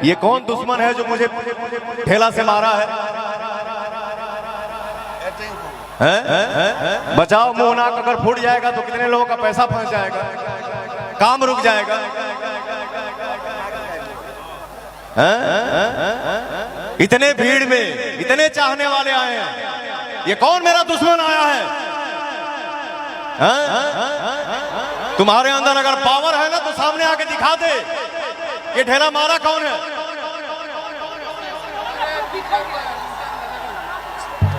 ये कौन दुश्मन है जो मुझे ठेला से मारा है? बचाओ मुंह नाक अगर फूट जाएगा तो कितने लोगों का पैसा फंस जाएगा, काम रुक जाएगा। इतने भीड़ में इतने चाहने वाले आए हैं, ये कौन मेरा दुश्मन आया है? तुम्हारे अंदर अगर पावर है ना तो सामने आके दिखा दे, ये ढेला मारा कौन है?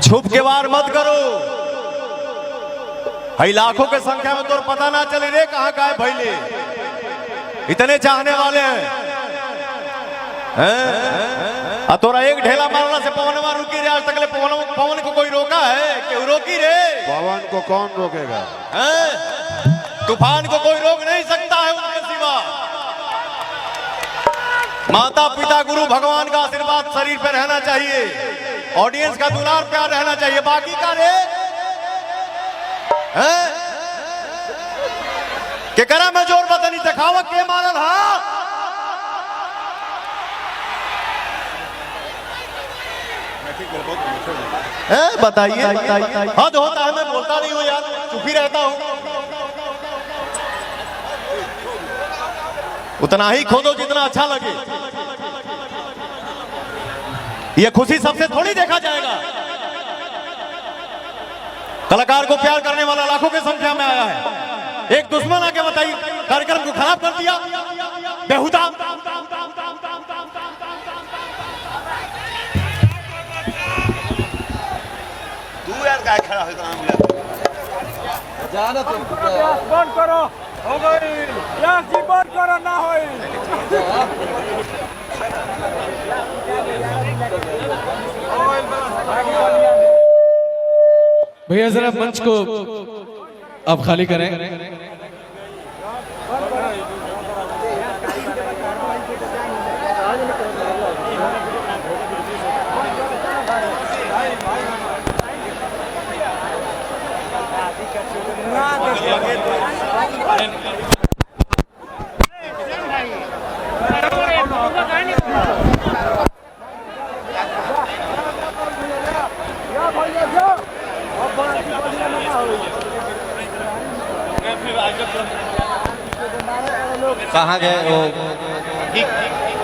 छुप के वार मत करो, भाई लाखों के संख्या में तो पता ना चले रे कहां का है भैले, इतने चाहने वाले हैं। तोरा एक ढेला मारना से पवन रुकी रे, आज तक ले पवन को कोई रोका है? क्यों रोकी रे? पवन को कौन रोकेगा? तूफान को कोई रोक नहीं सकता है उनके सिवा। माता पिता गुरु भगवान का आशीर्वाद शरीर पे रहना चाहिए, ऑडियंस का दुलार प्यार रहना चाहिए, बाकी का रे के करा मैं जोर बतनी दिखावा के मारल हा। बताइए हद होता है, मैं बोलता नहीं हूँ यार, चुप ही रहता हूँ। उतना ही खोदो जितना अच्छा लगे, ये खुशी सबसे थोड़ी देखा जाएगा। कलाकार को प्यार करने वाला लाखों की संख्या में आया है, एक दुश्मन आके बताइए कार्यक्रम को खराब कर दिया बेहुदा। तू यार काय खड़ा है जाना तुम बंद करो, हो गई यार जी, बंद करो ना होई। भैया जरा मंच को आप खाली करें। कहाँ गए वो?